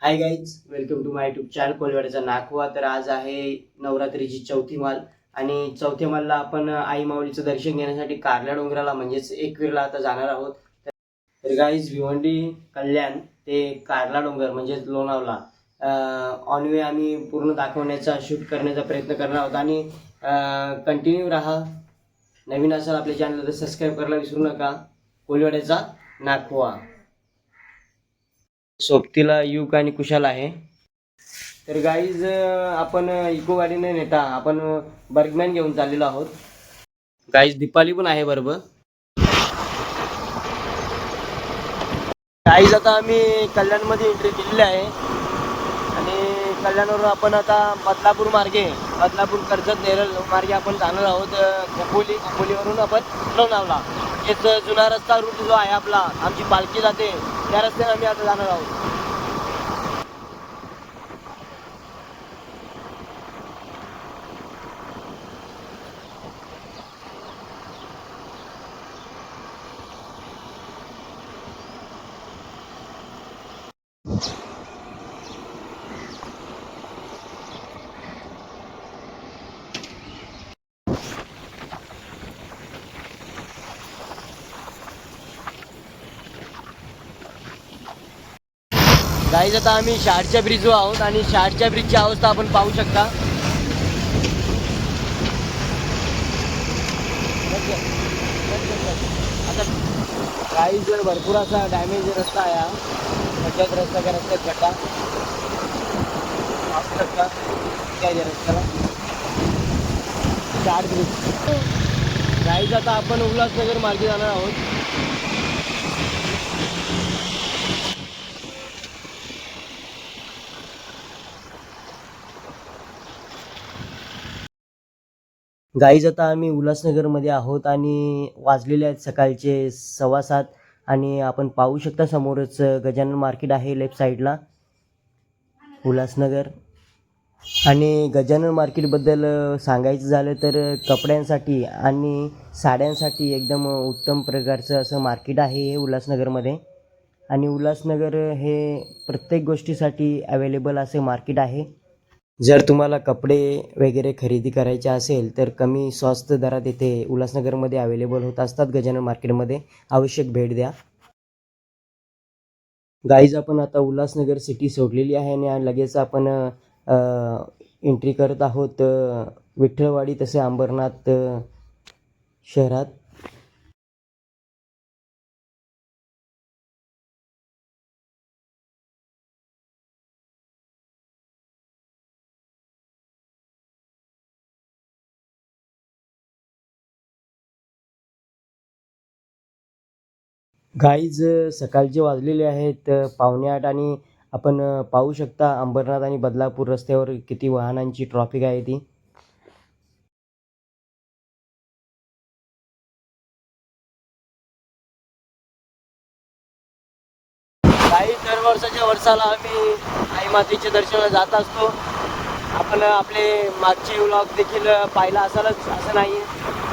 High guys, welcome to my YouTube channel कोलवाड्याचा नाखवा. तर आज आहे नवरात्रीची चौथी माल आणि चौथ्या मालला आपण आई माऊलीचं दर्शन घेण्यासाठी कारल्या डोंगराला म्हणजेच एकवीरला आता जाणार आहोत. तर गाईज, भिवंडी कल्याण ते कारला डोंगर म्हणजेच लोणावळा ऑन वे आम्ही पूर्ण दाखवण्याचा शूट करण्याचा प्रयत्न करणार आहोत आणि कंटिन्यू राहा. नवीन असाल आपल्या चॅनलला तर सबस्क्राईब करायला विसरू नका. कोलवाड्याचा नाखवा. सोबतीला युग आणि कुशाल आहे. तर गाईज, आपण इको गाडीने नेता आपण बर्गमॅन घेऊन चाललेलो आहोत. गाईज, दीपाली पण आहे बरोबर. गाईज, आता आम्ही कल्याणमध्ये एंट्री केलेली आहे आणि कल्याणवरून आपण आता बदलापूर कर्जत नेरळ मार्गे आपण जाणार आहोत. खोपोलीवरून आपण लोणावळा म्हणजेच जुना रस्ता रूट जो आहे आपला, आमची पालखी जाते त्या रस्त्याने आम्ही आता जाणार आहोत. गाईज, आता आम्ही शाळच्या ब्रिजवर आहोत आणि शाळच्या ब्रिजची अवस्था आपण पाहू शकता. आता गाईज, भरपूर असा डॅमेज रस्ता आहे हा. खड्ड्यात रस्त्यात खड्डा पाहू शकता. काय रस्त्याला शाळ ब्रिज. गाईज, आता आपण उल्हासनगर मार्गे जाणार आहोत. गाईज, आता आम्ही उल्हासनगरमध्ये आहोत आणि वाजलेले आहेत सकाळचे 7:15 आणि आपण पाहू शकता समोरच गजानन मार्केट आहे लेफ्ट साईडला, उल्हासनगर. आणि गजानन मार्केटबद्दल सांगायचं झालं तर कपड्यांसाठी आणि साड्यांसाठी एकदम उत्तम प्रकारचं असं मार्केट आहे हे उल्हासनगरमध्ये. आणि उल्हासनगर हे प्रत्येक गोष्टीसाठी अवेलेबल असे मार्केट आहे. जर तुम्हाला कपडे वगैरे खरेदी करायचे असेल तर कमी स्वस्त दरात इथे उल्हासनगरमध्ये अवेलेबल होत असतात. गजानन मार्केटमध्ये आवश्यक भेट द्या. गाईज, आपण आता उल्हासनगर सिटी सोडलेली आहे आणि लगेच आपण एंट्री करत आहोत विठ्ठलवाडी तसे अंबरनाथ शहरात. गाईज, सकाळचे वाजलेले आहेत 7:45 आणि आपण पाहू शकता अंबरनाथ आणि बदलापूर रस्त्यावर किती वाहनांची ट्रॉफिक आहे ती. काही दरवर्षाच्या वर्षाला आम्ही आई मातेच्या दर्शनाला जात असतो. आपण आपले मागचे व्लॉग देखील पाहिला असालच असं नाही आहे,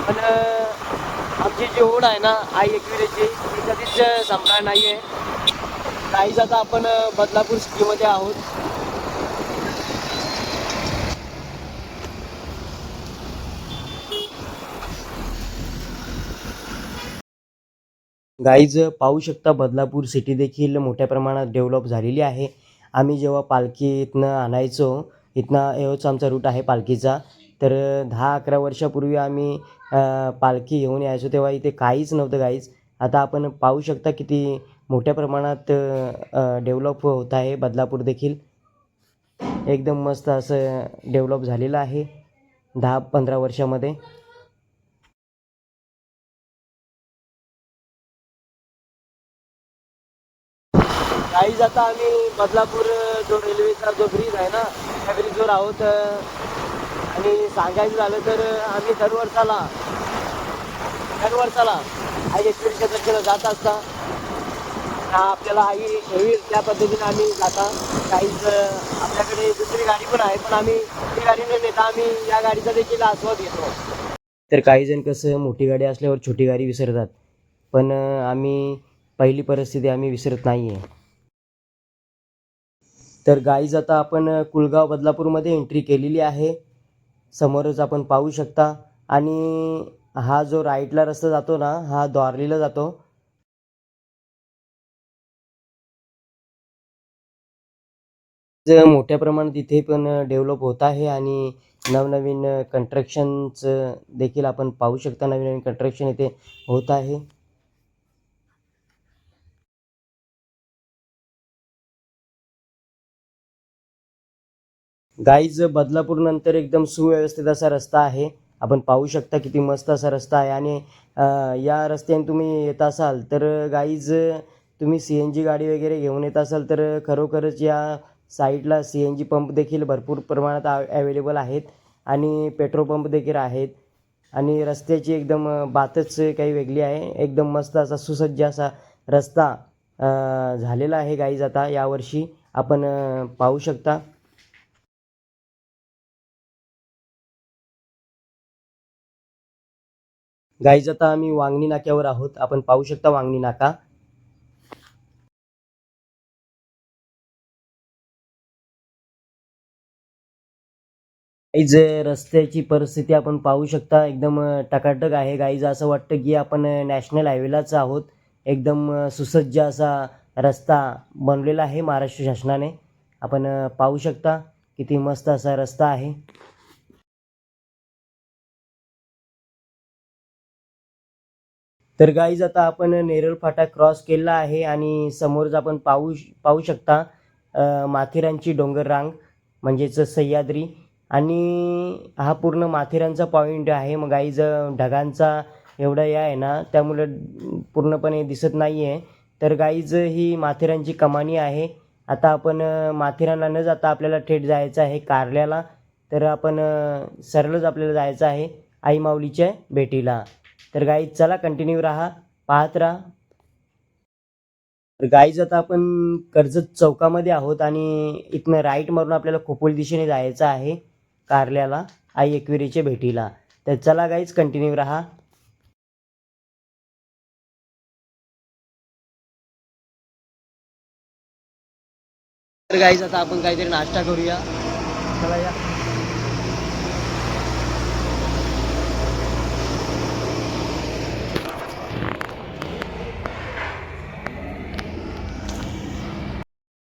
पण आमची जी ओढ आहे ना आई एकविरेची ती कधीच संपणार नाही आहे. काहीच आता आपण बदलापूर सिटीमध्ये आहोत. गाईज, पाहू शकता बदलापूर सिटी देखील मोठ्या प्रमाणात डेव्हलप झालेली आहे. आम्ही जेव्हा पालखी इथनं आणायचो, इथनं हेच आमचा रूट आहे पालखीचा. तर 10-11 वर्षापूर्वी आम्ही पालखी घेऊन यायचो तेव्हा इथे काहीच नव्हतं गाईज. आता आपण पाहू शकता किती मोठ्या प्रमाणात डेव्हलप होत आहे बदलापूर देखील. एकदम मस्त असं डेव्हलप झालेलं आहे 10-15 वर्षामध्ये. काहीच आता आम्ही बदलापूर जो रेल्वेचा जो ब्रिज आहे ना त्या ब्रिजवर आहोत. आणि सांगायचं झालं तर आम्ही दर वर्षाला आई एकविरीच्या दर्शनाला जात असता. आपल्याला आई ठेवील त्या पद्धतीने आम्ही जाता. काहीच आपल्याकडे दुसरी गाडी पण आहे, पण आम्ही ती गाडी न नेता आम्ही या गाडीचा देखील आस्वाद घेतो. तर काही जण कसं मोठी गाडी असल्यावर छोटी गाडी विसरतात, पण आम्ही पहिली परिस्थिती आम्ही विसरत नाही आहे. तर गाईज आता आपण कुलगाव बदलापूरमध्ये एंट्री केलेली आहे. समोरच आपण पाहू शकता. आणि हा जो राईटला रस्ता जातो ना, हा द्वारलीला जातो. मोठ्या प्रमाणात इथे पण डेव्हलप होत आहे आणि नवनवीन कन्स्ट्रक्शनचं देखील आपण पाहू शकता. नवीन नवीन कन्स्ट्रक्शन इथे होत आहे. गाईज बदलापूर नंतर एकदम सुव्यवस्थित असा रस्ता आहे. आपण पाहू शकता किती मस्त असा रस्ता आहे. आणि या रस्त्याने तुम्ही येत असाल तर गाईज तुम्ही CNG गाडी वगैरे घेऊन येत असाल तर खरोखरच या साईडला CNG पंप देखील भरपूर प्रमाणात अवेलेबल आहेत आणि पेट्रोल पंप देखील आहेत. आणि रस्त्याची एकदम बातच काही वेगळी आहे. एकदम मस्त असा सुसज्ज असा रस्ता झालेला आहे गाईज आता यावर्षी आपण पाहू शकता. गाईज आता आम्ही वांगणी नाक्यावर आहोत. आपण पाहू शकता वांगणी नाका. गाईज रस्त्याची परिस्थिती आपण पाहू शकता एकदम टकाटक आहे. गाईज असं वाटतं की आपण नॅशनल हायवेलाच आहोत. एकदम सुसज्ज असा रस्ता बनलेला आहे महाराष्ट्र शासनाने. आपण पाहू शकता किती मस्त असा रस्ता आहे. तर गाईज आता आपण नेरळ फाटा क्रॉस केला आहे आणि समोरच आपण पाहू शकता माथेरानची डोंगर रांग म्हणजेच सह्याद्री. आणि हा पूर्ण माथेरानचा पॉईंट आहे. मग गाईज ढगांचा एवढा या आहे ना त्यामुळे पूर्णपणे दिसत नाही आहे. तर गाईज ही माथेरानची कमानी आहे. आता आपण माथेरानला न जाता आपल्याला थेट जायचं आहे कारल्याला. तर आपण सरळच आपल्याला जायचं आहे आई माऊलीच्या भेटीला. तर गाईज चला कंटिन्यू राहा, पाहत राहा. तर गाईज आता आपण कर्जत चौकामध्ये आहोत आणि इथनं राईट मारून आपल्याला खोपोली दिशेने जायचं आहे कारल्याला आई एकविरीच्या भेटीला. तर चला गाईज कंटिन्यू राहा. तर गाईज आता आपण काहीतरी नाश्ता करूया. चला या.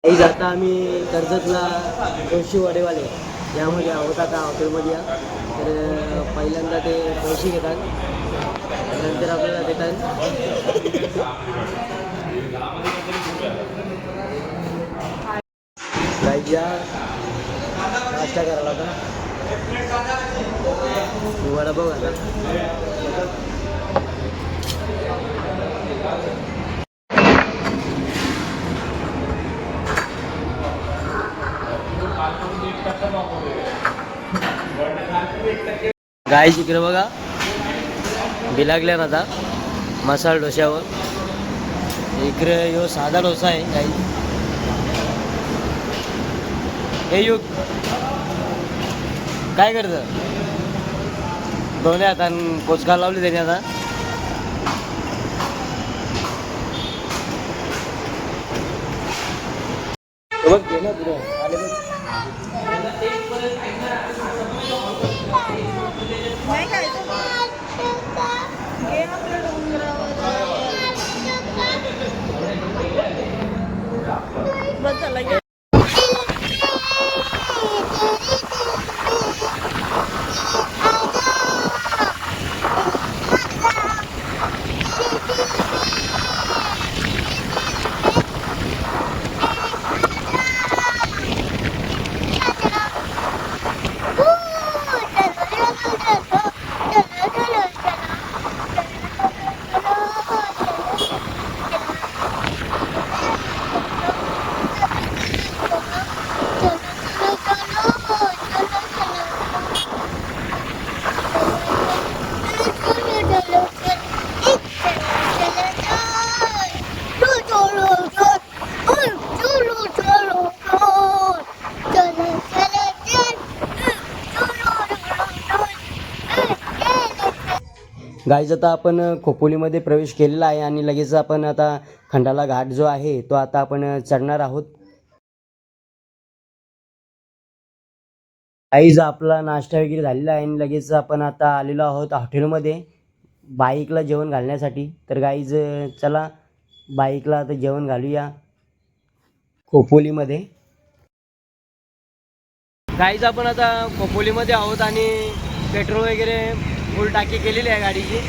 गाईज आता आम्ही कर्जतला जोशी वडेवाले यामध्ये आहोत आता हॉटेलमध्ये या. तर पहिल्यांदा ते पैसे घेतात, नंतर आपल्याला देतात. गाईज या नाश्ता करायला आता वडा बघ आता. गाईज इकडे बघा बिलागल्या ना आता मसाला डोश्यावर. इकडे यो साधा डोसा आहे गाईज. हे युग काय करतं दोन्ही हातान पोचका लावली त्याने आता. बघ ना पुढे आले बघ. गाईज आता आपण खोपोलीमध्ये प्रवेश केलेला आहे आणि लगेच आपण आता खंडाला घाट जो आहे तो आता आपण चढणार आहोत. गाईज आपला नाश्ता वगैरे झालेला आहे आणि लगेच आपण आता आलेलो आहोत हॉटेलमध्ये बाईकला जेवण घालण्यासाठी. तर गाईज चला बाईकला आता जेवण घालूया खोपोलीमध्ये. गाईज आपण आता खोपोलीमध्ये आहोत आणि पेट्रोल वगैरे फुल टाकी केलेली आहे गाडीची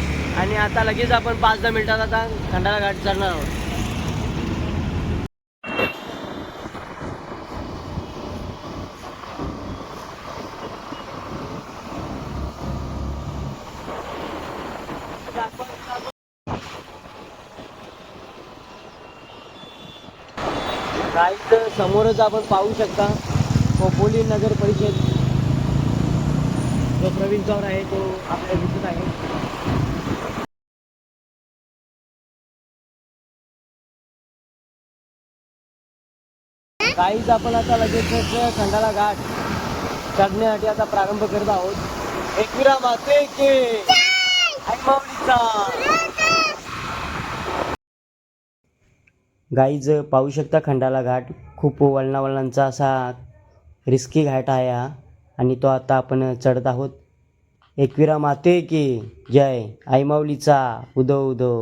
आणि आता लगेच आपण 5-10 मिनिटात आता खंडाळा घाट चढणार आहोत. गाईज समोरच आपण पाहू शकता खोपोली नगर परिषद जो प्रवीण चौर आहे तो आपल्याला दिसत आहे. गाईज आपण आता लगेचच खंडाळा घाट चढण्यासाठी आता प्रारंभ करत आहोत. एकविरा माते के आई माऊलीचा. गाईज पाहू शकता खंडाळा घाट खूप वळणावळणांचा असा रिस्की घाट आहे हा आणि तो आता आपण चढत आहोत. एकविरा माते की जय आई माऊलीचा उदो उदो.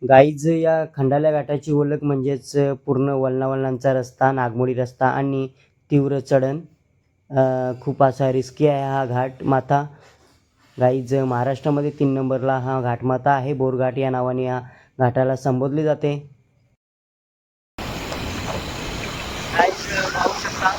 गाईज या खंडाळा घाटाची ओळख म्हणजेच पूर्ण वळणावळणांचा रस्ता, नागमोडी रस्ता आणि तीव्र चढण. खूप असा रिस्की आहे हा घाट माथा. गाईज महाराष्ट्रामध्ये 3 नंबरला हा घाटमाता आहे. बोरघाट या नावाने या घाटाला संबोधले जाते. गाईज पाहू शकता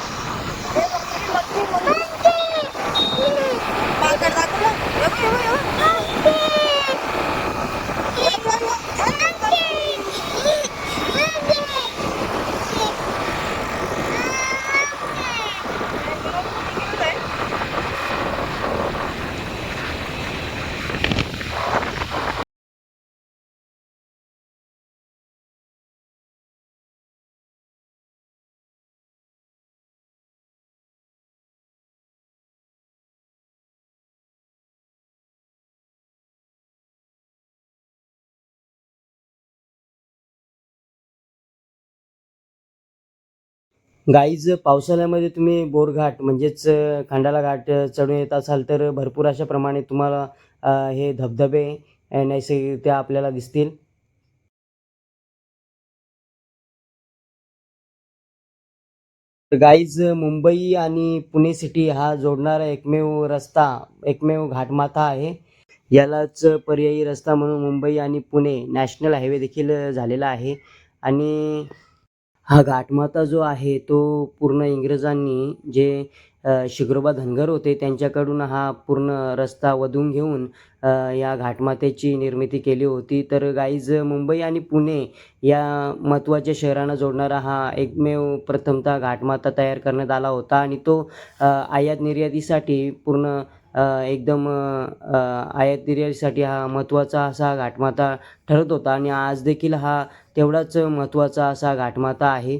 गाईज पावसाळ्यामध्ये तुम्ही बोरघाट म्हणजेच खंडाळा घाट चढून येत असाल तर भरपूर अशा प्रमाणे तुम्हाला हे धबधबे नैसर्गिकरित्या आपल्याला दिसतील. गाईज मुंबई आणि पुणे सिटी हा जोडणारा एकमेव रस्ता, एकमेव घाटमाथा आहे. यालाच पर्यायी रस्ता म्हणून मुंबई आणि पुणे नॅशनल हायवे देखील झालेला आहे. आणि हा घाटमाता जो आहे तो पूर्ण इंग्रजांनी जे शिग्रोबा धनगर होते त्यांच्याकडून हा पूर्ण रस्ता वधून घेऊन या घाटमातेची निर्मिती केली होती. तर गाईज मुंबई आणि पुणे या महत्त्वाच्या शहरांना जोडणारा हा एकमेव प्रथमतः घाटमाता तयार करण्यात आला होता आणि तो आयात निर्यातीसाठी पूर्ण एकदम आयात निर्यातीसाठी हा महत्त्वाचा असा घाटमाता ठरत होता आणि आज देखील हा तेवढाच महत्त्वाचा असा घाटमाता आहे.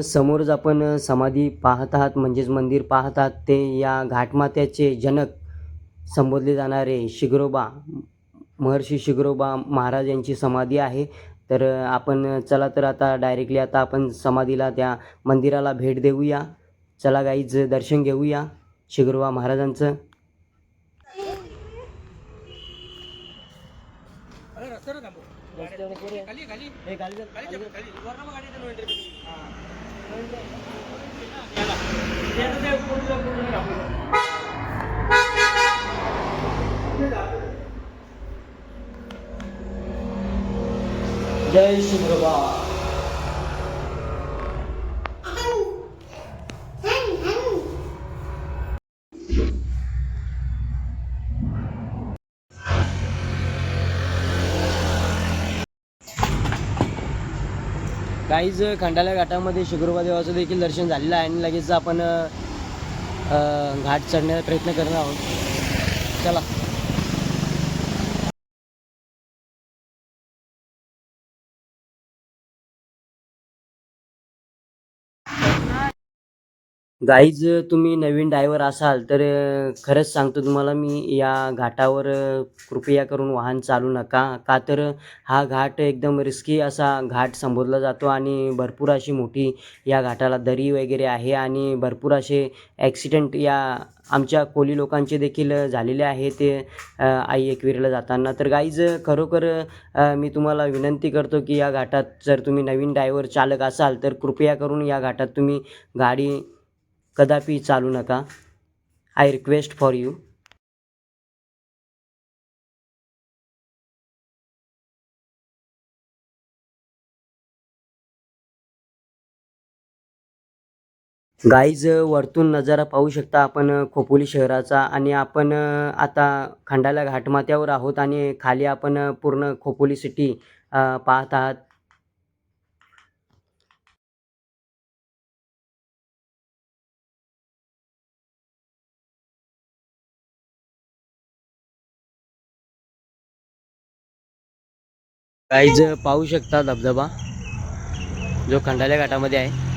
समोरच आपण समाधी पाहत आहात म्हणजेच मंदिर पाहत आहात ते या घाटमात्याचे जनक संबोधले जाणारे शिग्रोबा महर्षी शिग्रोबा महाराज यांची समाधी आहे. तर आपण चला तर आता डायरेक्टली आता आपण समाधीला त्या मंदिराला भेट देऊया. चला गाईज दर्शन घेऊया शिग्रोबा महाराजांचं. जय शिग्रोबा. गाईज खंडाळा घाटामध्ये शिग्रोबा देवाचं देखील दर्शन झालेलं आहे आणि लगेच आपण घाट चढण्याचा प्रयत्न करणार आहोत. चला. गाईज तुम्ही नवीन ड्रायव्हर असाल तर खरंच सांगतो तुम्हाला मी या घाटावर कृपया करून वाहन चालू नका. का तर हा घाट एकदम रिस्की असा घाट संबोधला जातो आणि भरपूर अशी मोठी या घाटाला दरी वगैरे आहे आणि भरपूर असे ॲक्सिडेंट या आमच्या कोली लोकांचे देखील झालेले आहे ते आई एकविरीला जाताना. तर गाईज खरोखर मी तुम्हाला विनंती करतो की या घाटात जर तुम्ही नवीन ड्रायव्हर चालक असाल तर कृपया करून या घाटात तुम्ही गाडी कदापि चालू नका. I request for you. Guys वरतून नजारा पाहू शकता आपण खोपोली शहराचा आणि आपण आता खंडाला घाटमाथ्यावर आहोत आणि खाली आपण पूर्ण खोपोली सिटी पाहत आहात. गाईज पाहू शकता धबधबा जो खंडाल्या घाटामध्ये आहे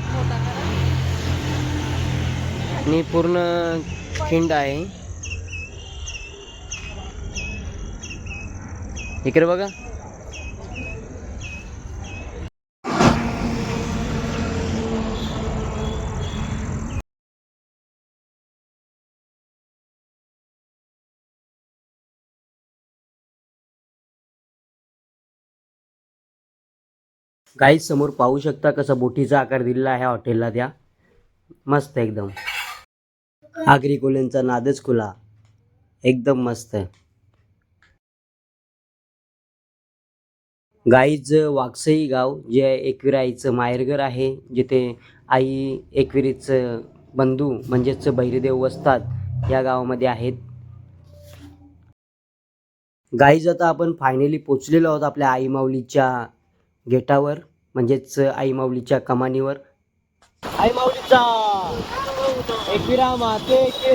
आणि पूर्ण खिंड आहे. इकडे बघा. गाईज समोर पाहू शकता कसा बोटीचा आकार दिलेला आहे हॉटेलला त्या. मस्त एकदम. आगरी कोल्यांचा नादच खुला. एकदम मस्त. गाईज वाकसई गाव जे एकविरा आईचं माहेरघर आहे, जिथे आई एकविरीचं बंधू म्हणजेच भैरदेव वसतात या गावामध्ये आहेत. गाईज आता आपण फायनली पोचलेलो आहोत आपल्या आई माऊलीच्या गेटावर म्हणजेच आई माऊलीच्या कमानीवर. आई माऊलीचा एकविरा माते के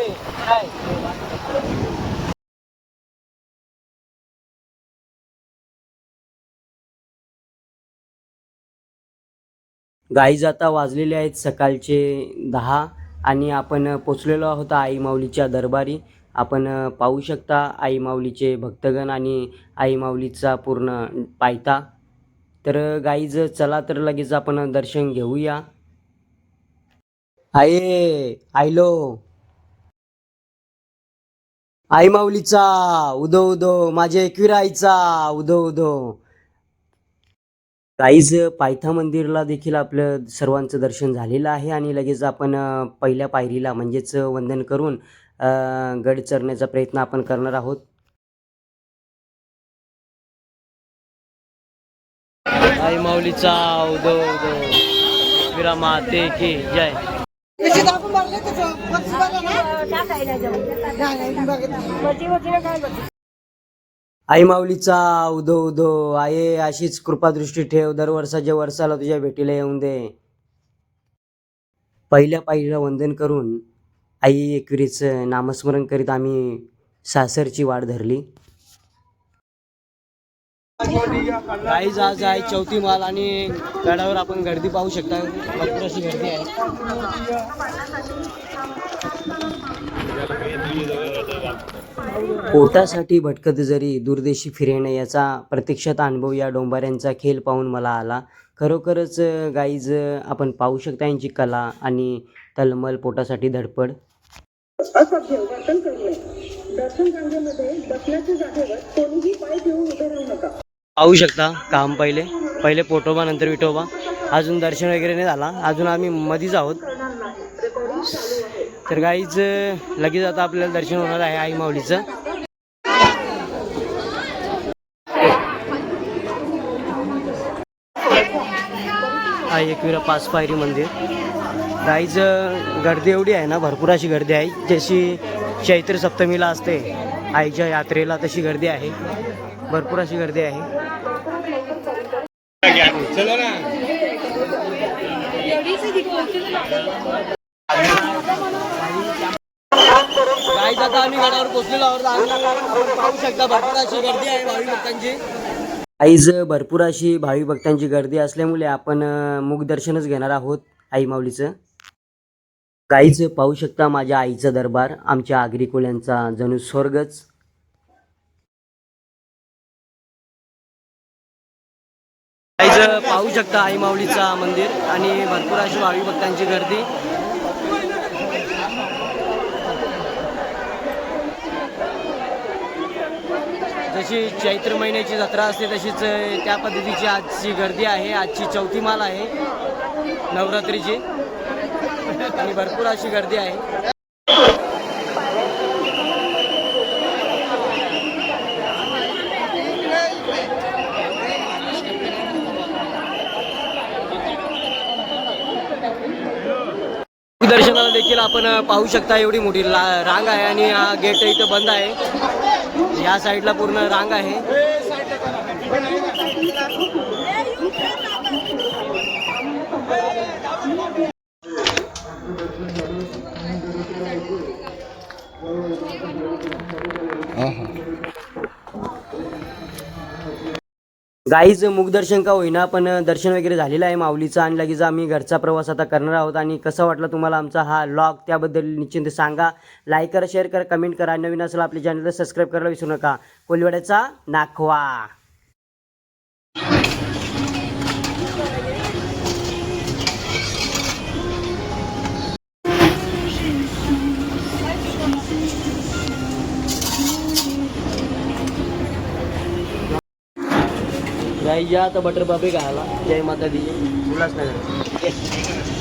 गाईज आता वाजलेले आहेत सकाळचे 10 आणि आपण पोचलेलो आहोत आई माऊलीच्या दरबारी. आपण पाहू शकता आई माऊलीचे भक्तगण आणि आई माऊलीचा पूर्ण पायता. तर गाईज चला तर लगेच आपण दर्शन घेऊया. आये आयलो. आई माऊलीचा उदो उदो माझ्या एकविरा आईचा उदो उदो. गाईज पायथा मंदिरला देखील आपलं सर्वांचं दर्शन झालेलं आहे आणि लगेच आपण पहिल्या पायरीला म्हणजेच वंदन करून गड चरण्याचा प्रयत्न आपण करणार आहोत. आई माऊलीचा उदो उदो एकविरा माते की जय. आई माऊलीचा उदो उदो आये अशीच कृपादृष्टी ठेव, दर वर्षाच्या वर्षाला तुझ्या भेटीला येऊन दे. पहिल्या पायरीला वंदन करून आई एकविरीचं नामस्मरण करीत आम्ही सासरची वाट धरली. गाईज आज आहे चौथी माल आणि गडावर आपण गर्दी पाहू शकता. भरपूर अशी गर्दी आहे. पोटासाठी भटकत जरी दूरदेशी फिरेणे याचा प्रत्यक्षात अनुभव या डोंबाऱ्यांचा खेळ पाहून मला आला. खरोखरच गाईज आपण पाहू शकता यांची कला आणि तलमल, पोटासाठी धडपड. असभ्य वर्तन करू नये. दर्शन रांगेमध्ये बसण्याच्या जागेवर कोणीही पाय ठेवून उभे राहू नका. पाहू शकता काम पहिले पोटोबा नंतर विठोबा. अजून दर्शन वगैरे नाही झाला, अजून आम्ही मधीच आहोत. तर गाईज लगेच आता आपल्याला दर्शन होणार आहे आई माऊलीचं. आई एकविरा 5 पायरी मंदिर. गाईज गर्दी एवढी आहे ना, भरपूर अशी गर्दी आहे. जशी चैत्र सप्तमीला असते आईच्या यात्रेला तशी गर्दी आहे. भरपूर अशी गर्दी आहे. गाईज आता आम्ही गडावर पोचलेलो आहोत. पाहू शकता भरपूर अशी गर्दी आहे भाविक भक्तांची. गाईज भरपूर अशी भाविक भक्तांची गर्दी असल्यामुळे आपण मुख दर्शनच घेणार आहोत आई माऊलीचं. गाईच पाहू शकता माझ्या आईचा दरबार, आमच्या आगरी कोल्यांचा जणू स्वर्गच. गाईच पाहू शकता आई माऊलीचा मंदिर आणि भरपूर अशी भाविक भक्तांची गर्दी. जशी चैत्र महिन्याची जत्रा असते तशीच त्या पद्धतीची आजची गर्दी आहे. आजची चौथी माल आहे नवरात्रीची आणि भरपूर अशी गर्दी आहे. दर्शनाला देखील आपण पाहू शकता एवढी मोठी रांग आहे आणि हा गेट इथं बंद आहे. या साईडला पूर्ण रांग आहे. गाईज मुखदर्शन का होईना पण दर्शन वगैरे झालेलं आहे माऊलीचं आणि लगेच आम्ही घरचा प्रवास आता करणार आहोत. आणि कसा वाटला तुम्हाला आमचा हा व्लॉग त्याबद्दल निश्चिंत सांगा. लाईक करा, शेअर करा, कमेंट करा. नवीन असेल आपल्या चॅनलला सबस्क्राईब करायला विसरू नका. कोलिवाड्याचा नाखवा. गाई या आता बटर पापडी खायला. जय माता दी, उल्हासनगर.